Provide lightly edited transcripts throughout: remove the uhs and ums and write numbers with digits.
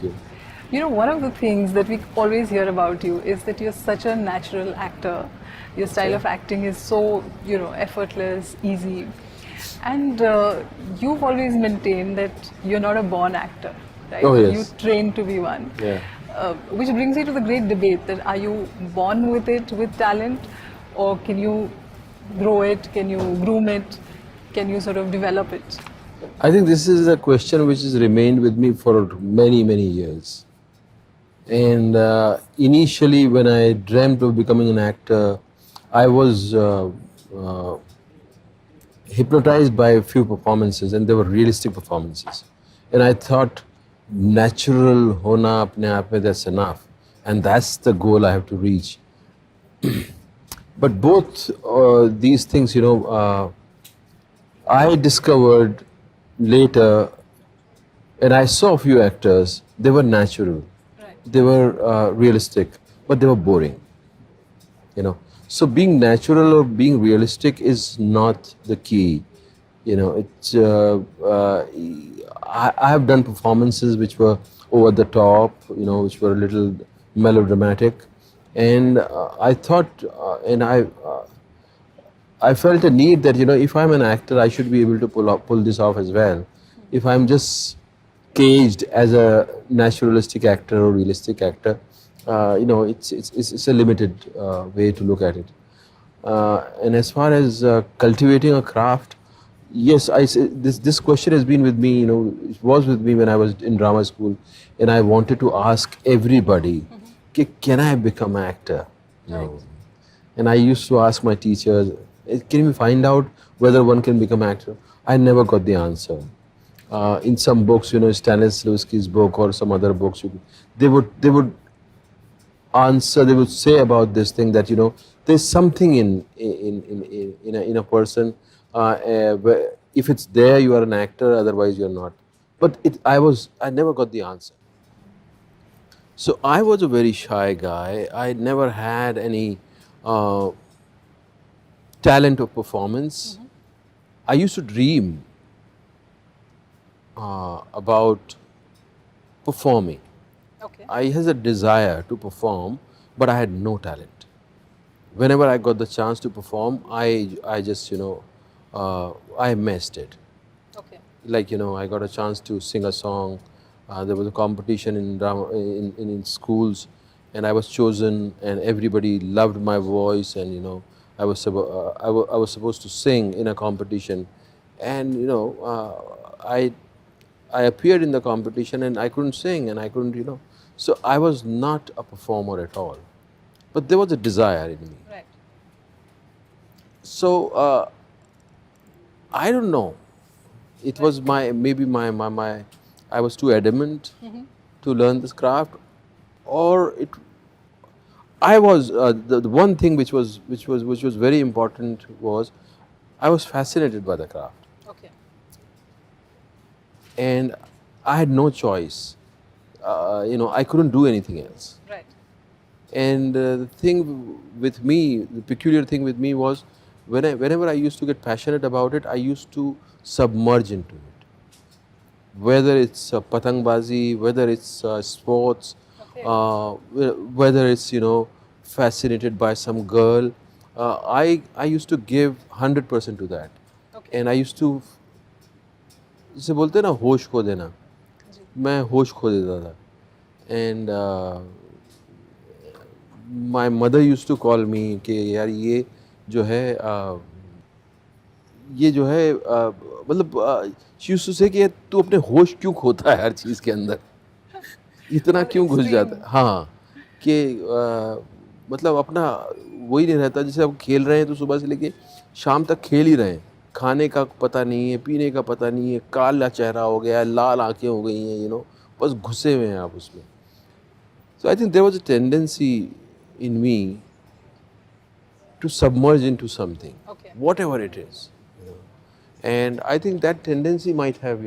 you. You know, one of the things that we always hear about you is that you're such a natural actor. Your style Okay. of acting is so, effortless, easy. And you've always maintained that you're not a born actor, right? Oh You yes. train to be one. Yeah. Which brings me to the great debate that are you born with it, with talent, or can you grow it, can you groom it, can you sort of develop it? I think this is a question which has remained with me for many, many years. And initially, when I dreamt of becoming an actor, I was uh, hypnotized by a few performances, and they were realistic performances. And I thought, natural hona apne aap mein, that's enough, and that's the goal I have to reach. But both these things, I discovered later, and I saw a few actors. They were natural, Right. they were realistic, but they were boring. You know, so being natural or being realistic is not the key. It's I have done performances which were over the top, which were a little melodramatic, and I thought, and I felt a need that, if I'm an actor, I should be able to pull this off as well. If I'm just caged as a naturalistic actor or realistic actor, it's a limited way to look at it. And as far as cultivating a craft, yes, this question has been with me. It was with me when I was in drama school, and I wanted to ask everybody, can I become an actor? Right. And I used to ask my teachers, can we find out whether one can become an actor? I never got the answer. In some books, Stanislavski's book or some other books, they would answer. They would say about this thing that, there's something in a person. If it's there, you are an actor. Otherwise, you're not. But I never got the answer. So I was a very shy guy. I never had any uh, talent of performance. I used to dream about performing. Okay. I had a desire to perform, but I had no talent. Whenever I got the chance to perform, I just I missed it. Okay. Like, I got a chance to sing a song. There was a competition in drama in schools, and I was chosen, and everybody loved my voice, and I was supposed to sing in a competition, and I appeared in the competition, and I couldn't sing, and I couldn't, so I was not a performer at all, but there was a desire in me. Right. So I don't know. It was maybe my I was too adamant to learn this craft, or I was the one thing which was very important was I was fascinated by the craft, Okay. and I had no choice. I couldn't do anything else. Right. And the thing with me, the peculiar thing with me was, whenever I used to get passionate about it, I used to submerge into it. Whether it's patangbazi, whether it's sports, Okay. whether it's fascinated by some girl, I used to give 100% to that, Okay. and I used to, जिसे बोलते हैं ना, होश खो देना, जी. मैं होश खो देता था. And my mother used to call me कि यार ये जो है ये जो है मतलब she used to say कि तू अपने होश क्यों खोता है हर चीज़ के अंदर, इतना क्यों घुस जाता है. हाँ, कि मतलब अपना वही नहीं रहता. जैसे अब खेल रहे हैं तो सुबह से लेके शाम तक खेल ही रहे हैं, खाने का पता नहीं है, पीने का पता नहीं है, काला चेहरा हो गया है, लाल आंखें हो गई हैं, बस घुसे हुए हैं आप उसमें. So I think there was a tendency in me to submerge into something, Okay. whatever it is. And I think that tendency might have,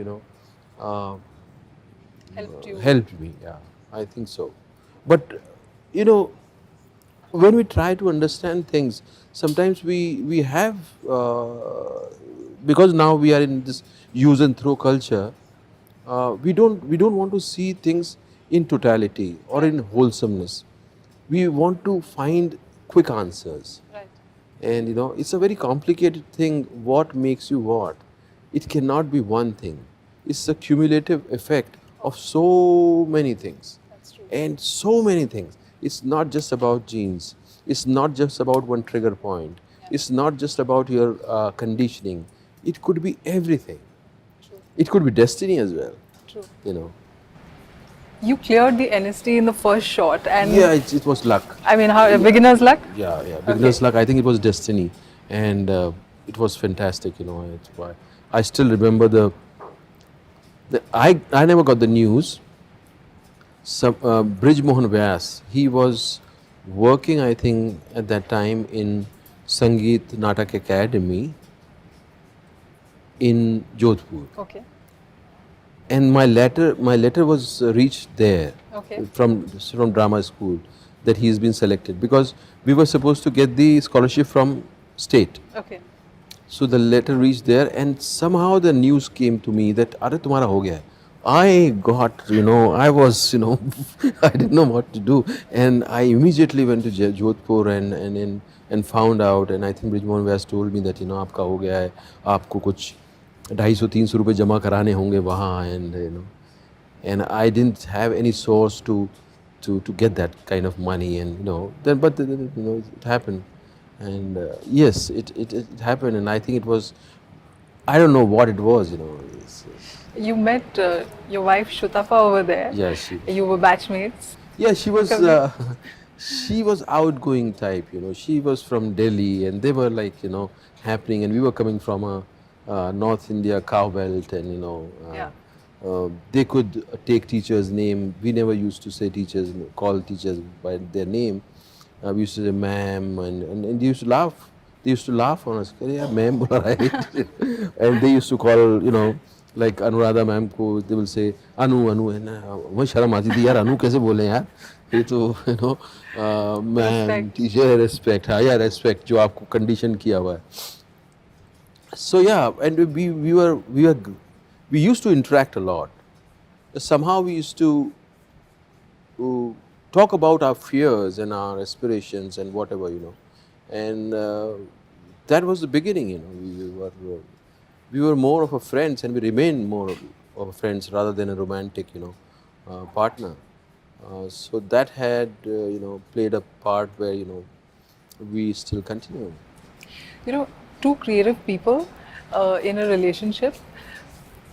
Helped you. helped me. Yeah, I think so. But, when we try to understand things, sometimes we have, because now we are in this use and throw culture, we don't want to see things in totality or in wholesomeness. We want to find quick answers. Right. And it's a very complicated thing. What makes you what? It cannot be one thing. It's a cumulative effect of so many things. That's true. And so many things. It's not just about genes. It's not just about one trigger point. It's not just about your conditioning. It could be everything. True. It could be destiny as well. True. You know. You cleared the NST in the first shot, and Yeah, it was luck. I mean, how beginner's luck? Yeah. Beginner's luck. I think it was destiny, and it was fantastic. It's why I still remember I never got the news. Some Brij Mohan Vyas, he was working, I think, at that time in Sangeet Natak Academy in Jodhpur, Okay. and my letter was reached there Okay. from drama school that he's been selected, because we were supposed to get the scholarship from state. Okay. So the letter reached there, and somehow the news came to me that "Arey tumhara ho gaya hai." I got, I was, I didn't know what to do, and I immediately went to Jodhpur and found out, and I think Brijmohan Vyas told me that आपका हो गया है, आपको कुछ 250-300 रुपए जमा कराने होंगे वहाँ, and I didn't have any source to get that kind of money, and but it happened, and yes, it happened, and I think it was, I don't know what it was, You met your wife Shutafa over there. Yeah, You were batchmates. yeah, she was outgoing type, she was from Delhi, and they were like, happening, and we were coming from a North India cow belt, and they could take teachers' name. We never used to say teachers, call teachers by their name. We used to say ma'am, and they used to laugh. They used to laugh on us. Yeah, ma'am, right? And they used to call, like Anuradha ma'am को, they will say Anu, है ना, मुझे शर्म आती थी यार, Anu कैसे बोले यार, ये तो ma'am, teacher, respect, हाँ यार, respect जो आपको condition किया हुआ है. So yeah, and we used to interact a lot. Somehow we used to talk about our fears and our aspirations and whatever, and that was the beginning. We were more of a friends, and we remained more of a friends rather than a romantic, partner. So that had, played a part where, we still continue. Two creative people in a relationship.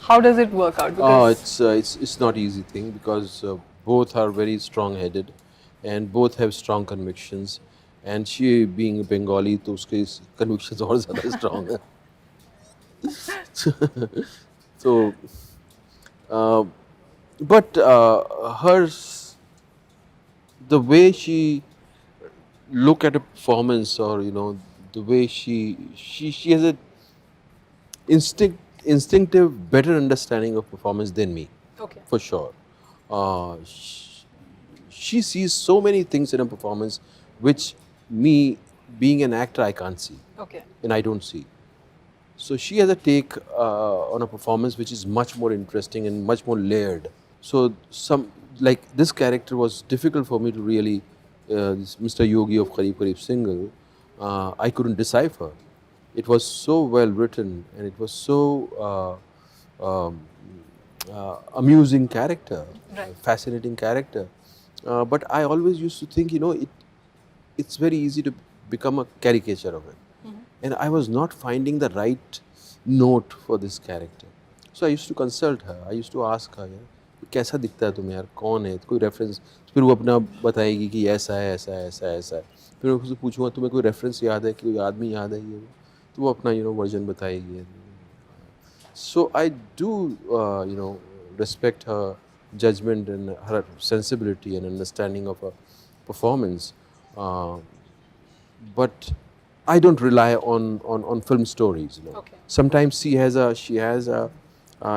How does it work out? It's not easy thing, because both are very strong-headed, and both have strong convictions. And she being a Bengali, तो उसके convictions और ज़्यादा strong है. So, but the way she look at a performance, or the way she has a instinctive better understanding of performance than me. Okay. For sure. She sees so many things in a performance which me, being an actor, I can't see. Okay. And I don't see. So she has a take on a performance which is much more interesting and much more layered. So like this character was difficult for me to really, this Mr. Yogi of Qareeb Qareeb Single, I couldn't decipher. It was so well written, and it was so amusing character, Right. fascinating character. But I always used to think, it's very easy to become a caricature of it. And I was not finding the right note for this character. So I used to consult her. I used to ask her, कैसा दिखता है तुम्हें यार, कौन है, कोई reference. फिर वो अपना बताएगी कि ऐसा है, ऐसा है, ऐसा है, ऐसा है. फिर मैं उससे पूछूंगा तुम्हें कोई रेफरेंस याद है, कि कोई आदमी याद है, ये तो वो अपना वर्जन बताएगी. So I do respect her judgment and her sensibility and understanding of a performance, but I don't rely on film stories. Okay. Sometimes she has an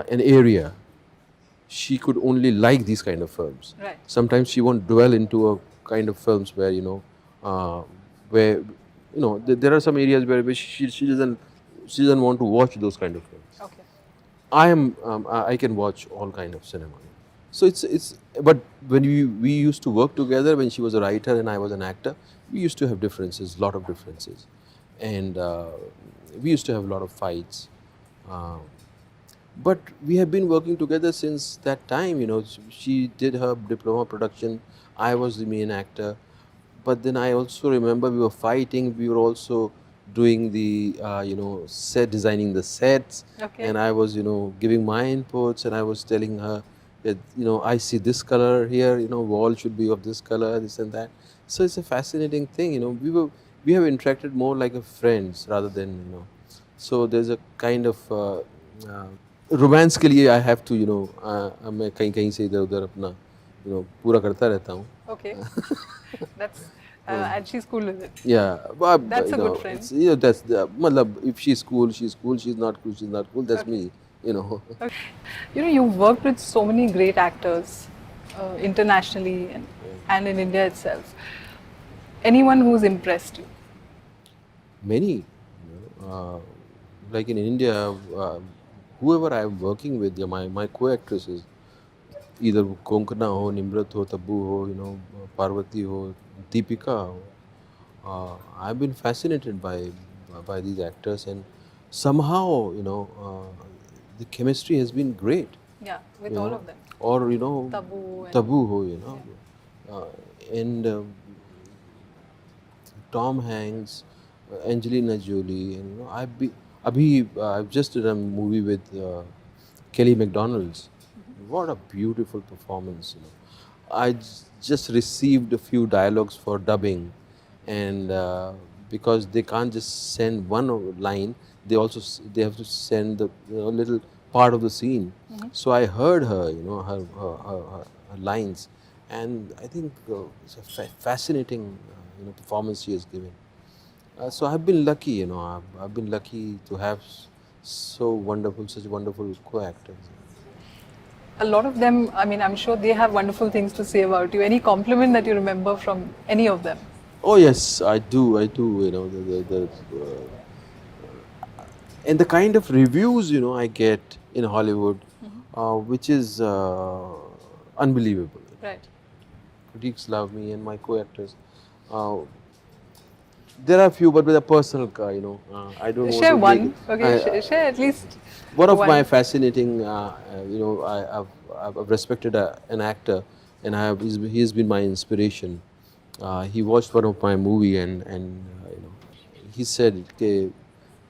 area. She could only like these kind of films. Right. Sometimes she won't dwell into a kind of films where there are some areas where she doesn't want to watch those kind of films. Okay. I can watch all kind of cinema. So it's but when we used to work together, when she was a writer and I was an actor, we used to have differences, lot of differences, and we used to have a lot of fights. Uh, but we have been working together since that time. You know, she did her diploma production. I was the main actor. But then I also remember we were fighting. We were also doing the, set, designing the sets. Okay. And I was, giving my inputs, and I was telling her that, I see this color here, wall should be of this color, this and that. So it's a fascinating thing, we have interacted more like a friends rather than, So there's a kind of romance के लिए I have to मैं कहीं कहीं से इधर उधर अपना पूरा करता रहता हूँ. Okay. That's and she's cool with it. Yeah, but That's a good friend. It's, that's the matlab, if she's cool, she's cool. She's not cool, she's not cool. That's me, Okay. You've worked with so many great actors internationally and in India itself. Anyone who's impressed you? Many, like in India, whoever I'm working with, my co-actresses, either Konkana ho, Nimrat ho, Tabu ho, Parvati ho, Deepika ho. I've been fascinated by these actors, and somehow, the chemistry has been great. Yeah, with all of them. Or, Tabu ho, and Tom Hanks, Angelina Jolie, and I've just done a movie with Kelly McDonald's. What a beautiful performance! I just received a few dialogues for dubbing, and because they can't just send one line, they have to send the little part of the scene. So I heard her, her lines, and I think it's a fascinating performance she has given. So I've been lucky, I've been lucky to have such wonderful co-actors. A lot of them, I mean, I'm sure they have wonderful things to say about you. Any compliment that you remember from any of them? Oh yes, I do. And the kind of reviews I get in Hollywood, which is unbelievable. Right. Critics love me and my co-actors. There are a few, but with a personal, I don't want share to one. Okay, share at least one of my fascinating. I've respected an actor, and he has been my inspiration. He watched one of my movie, and he said कि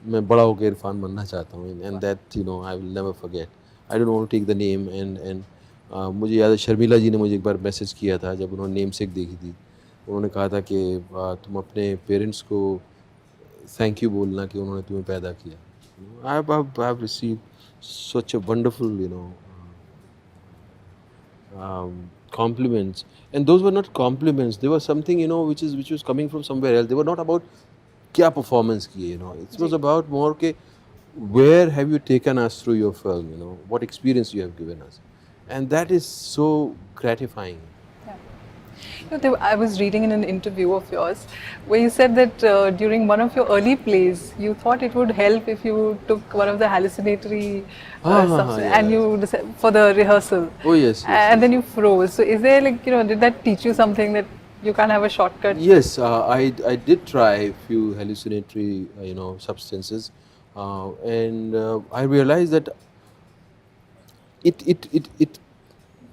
मैं बड़ा होकर इरफान बनना चाहता हूँ, and that I will never forget. I don't want to take the name, and मुझे याद है शर्मिला जी ने मुझे एक बार मैसेज किया था जब उन्होंने नेम सेक देखी थी. उन्होंने कहा था कि तुम अपने पेरेंट्स को थैंक यू बोलना कि उन्होंने तुम्हें पैदा किया. I've received such a wonderful compliments, and those were not compliments, they were something which was coming from somewhere else. They were not about क्या performance किए, it was about more के where have you taken us through your film, what experience you have given us, and that is so gratifying. I was reading in an interview of yours where you said that during one of your early plays, you thought it would help if you took one of the hallucinatory substances and you for the rehearsal. Oh yes. And then you froze. So is there did that teach you something that you can't have a shortcut? Yes, I did try a few hallucinatory substances, and I realized that it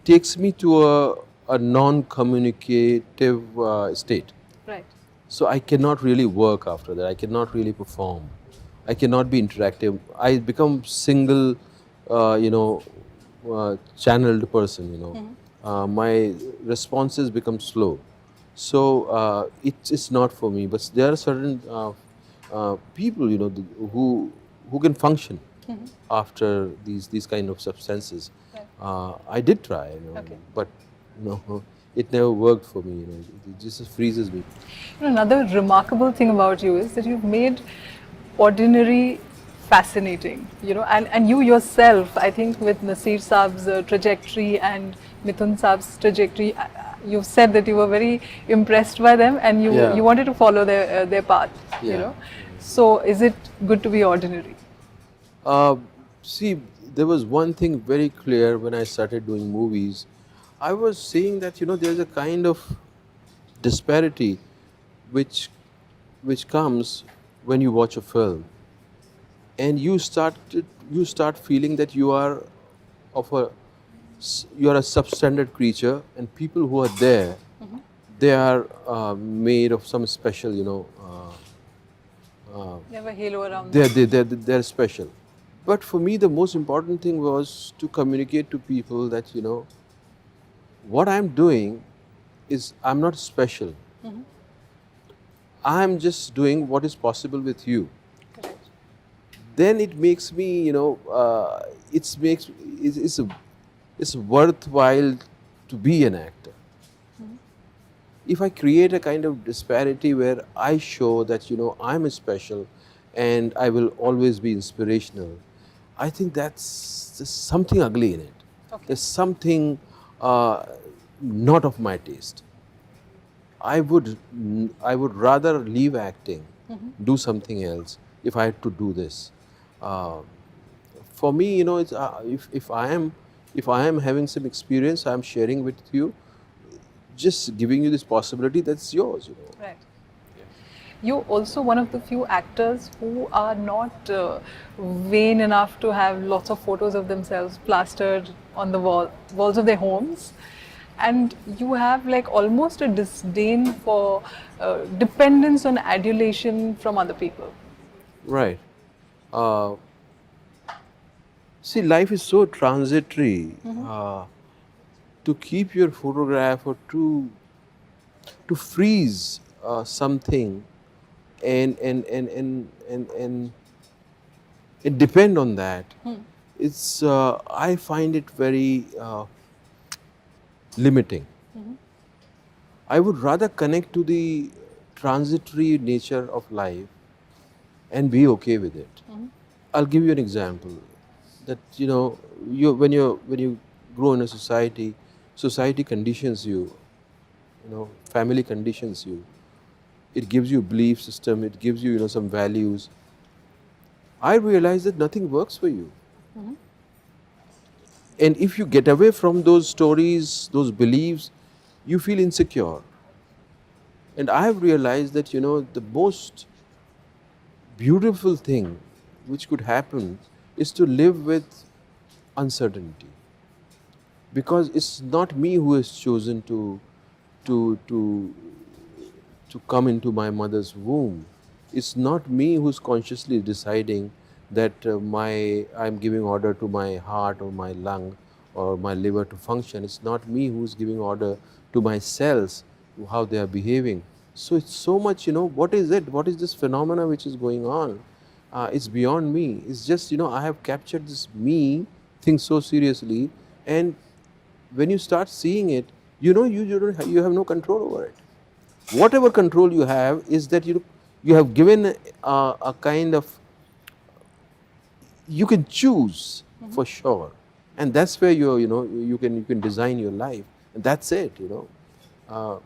takes me to a non-communicative state. Right. So I cannot really work after that. I cannot really perform. I cannot be interactive. I become single, channeled person. My responses become slow. So it's not for me. But there are certain people, who can function after these kind of substances. Right. I did try, Okay. but it never worked for me. It just freezes me. Another remarkable thing about you is that you've made ordinary fascinating. And you yourself, I think, with Nasir Saab's trajectory and Mithun Saab's trajectory, you've said that you were very impressed by them and you wanted to follow their path. So is it good to be ordinary? See, there was one thing very clear when I started doing movies. I was saying that, there's a kind of disparity which which comes when you watch a film, and you start feeling that of a you are a substandard creature, and people who are there, they are made of some special, You have a halo around they're, them. they, they're, they're special. But for me, the most important thing was to communicate to people that, what I'm doing is I'm not special. I'm just doing what is possible with you. Correct. Then it makes me, it's worthwhile to be an actor. If I create a kind of disparity where I show that, I'm special and I will always be inspirational, I think there's something ugly in it. Okay. There's something not of my taste. I would rather leave acting, do something else if I had to do this. Uh, for me, it's if I am having some experience, I'm sharing with you, just giving you this possibility that's yours. Right. You're also one of the few actors who are not vain enough to have lots of photos of themselves plastered on the walls of their homes. And you have like almost a disdain for dependence on adulation from other people. Right. Uh, See, life is so transitory. To keep your photograph or to freeze something and depend on that, it's I find it very limiting. I would rather connect to the transitory nature of life and be okay with it. I'll give you an example. That when you grow in a society, society conditions you. Family conditions you. It gives you belief system. It gives you some values. I realize that nothing works for you. And if you get away from those stories, those beliefs, you feel insecure. And I have realized that the most beautiful thing which could happen is to live with uncertainty, because it's not me who has chosen to to to come into my mother's womb. It's not me who's consciously deciding that I'm giving order to my heart or my lung or my liver to function. It's not me who's giving order to my cells, how they are behaving. So it's so much, what is it? What is this phenomena which is going on? It's beyond me. It's just, I have captured this me thing so seriously, and when you start seeing it, you have no control over it. Whatever control you have is that you have given a kind of, you can choose for sure, and that's where you can design your life, and that's it. Uh,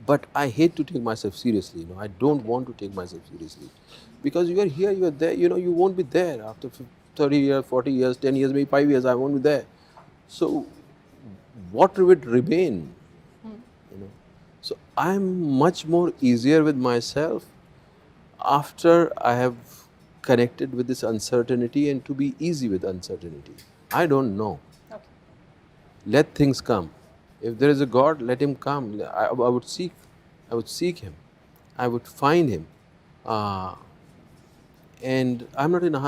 but I hate to take myself seriously. I don't want to take myself seriously, because you are here, you are there. You won't be there after 30 years, 40 years, 10 years, maybe 5 years. I won't be there. So what would remain? So I'm much more easier with myself after I have connected with this uncertainty, and to be easy with uncertainty. I don't know. Okay. Let things come. If there is a God, let Him come. I would seek. I would seek Him. I would find Him. And I'm not in a hurry.